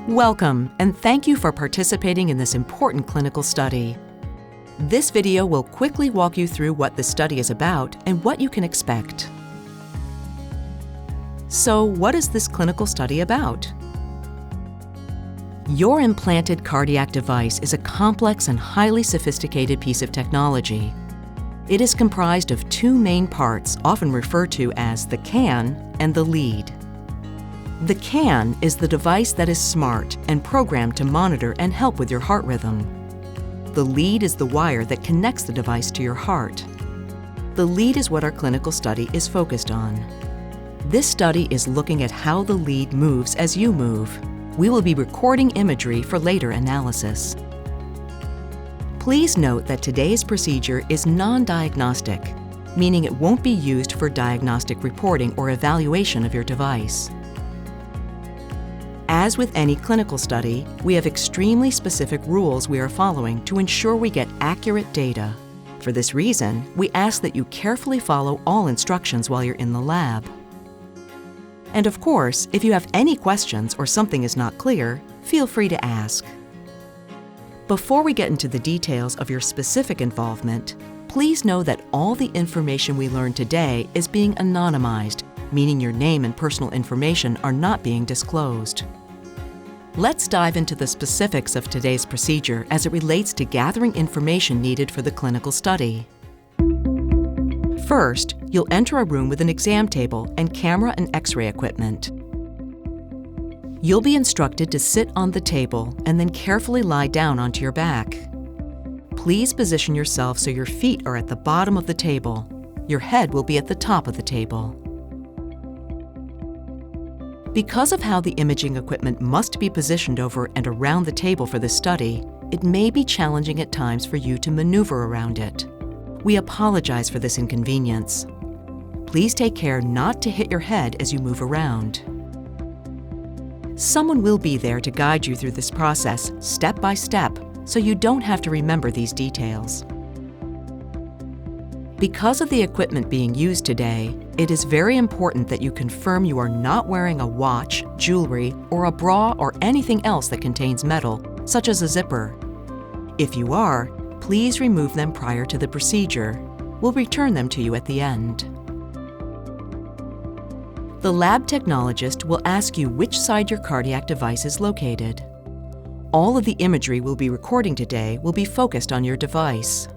Welcome, and thank you for participating in this important clinical study. This video will quickly walk you through what this study is about and what you can expect. So, what is this clinical study about? Your implanted cardiac device is a complex and highly sophisticated piece of technology. It is comprised of two main parts, often referred to as the can and the lead. The can is the device that is smart and programmed to monitor and help with your heart rhythm. The lead is the wire that connects the device to your heart. The lead is what our clinical study is focused on. This study is looking at how the lead moves as you move. We will be recording imagery for later analysis. Please note that today's procedure is non-diagnostic, meaning it won't be used for diagnostic reporting or evaluation of your device. As with any clinical study, we have extremely specific rules we are following to ensure we get accurate data. For this reason, we ask that you carefully follow all instructions while you're in the lab. And of course, if you have any questions or something is not clear, feel free to ask. Before we get into the details of your specific involvement, please know that all the information we learn today is being anonymized, meaning your name and personal information are not being disclosed. Let's dive into the specifics of today's procedure as it relates to gathering information needed for the clinical study. First, you'll enter a room with an exam table and camera and X-ray equipment. You'll be instructed to sit on the table and then carefully lie down onto your back. Please position yourself so your feet are at the bottom of the table. Your head will be at the top of the table. Because of how the imaging equipment must be positioned over and around the table for this study, it may be challenging at times for you to maneuver around it. We apologize for this inconvenience. Please take care not to hit your head as you move around. Someone will be there to guide you through this process step by step, so you don't have to remember these details. Because of the equipment being used today, it is very important that you confirm you are not wearing a watch, jewelry, or a bra or anything else that contains metal, such as a zipper. If you are, please remove them prior to the procedure. We'll return them to you at the end. The lab technologist will ask you which side your cardiac device is located. All of the imagery we'll be recording today will be focused on your device.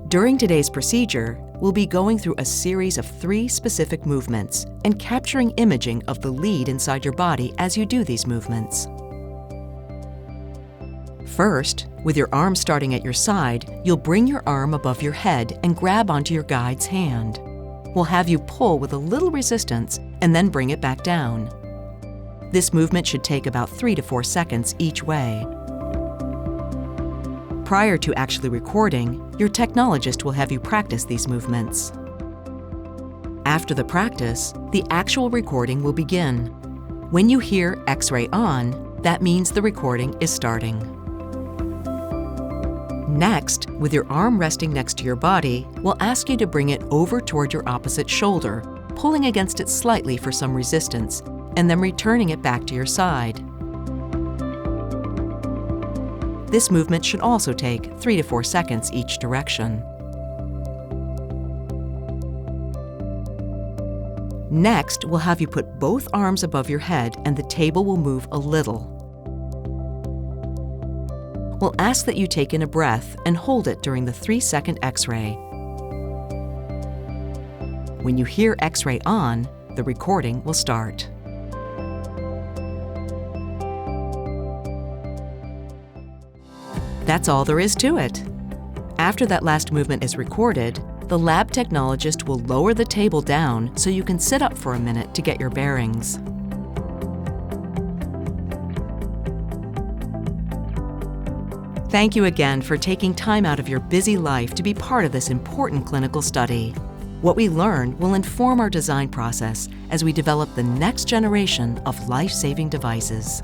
During today's procedure, we'll be going through a series of 3 specific movements and capturing imaging of the lead inside your body as you do these movements. First, with your arm starting at your side, you'll bring your arm above your head and grab onto your guide's hand. We'll have you pull with a little resistance and then bring it back down. This movement should take about 3 to 4 seconds each way. Prior to actually recording, your technologist will have you practice these movements. After the practice, the actual recording will begin. When you hear X-ray on, that means the recording is starting. Next, with your arm resting next to your body, we'll ask you to bring it over toward your opposite shoulder, pulling against it slightly for some resistance, and then returning it back to your side. This movement should also take 3 to 4 seconds each direction. Next, we'll have you put both arms above your head and the table will move a little. We'll ask that you take in a breath and hold it during the 3-second X-ray. When you hear X-ray on, the recording will start. That's all there is to it. After that last movement is recorded, the lab technologist will lower the table down so you can sit up for a minute to get your bearings. Thank you again for taking time out of your busy life to be part of this important clinical study. What we learn will inform our design process as we develop the next generation of life-saving devices.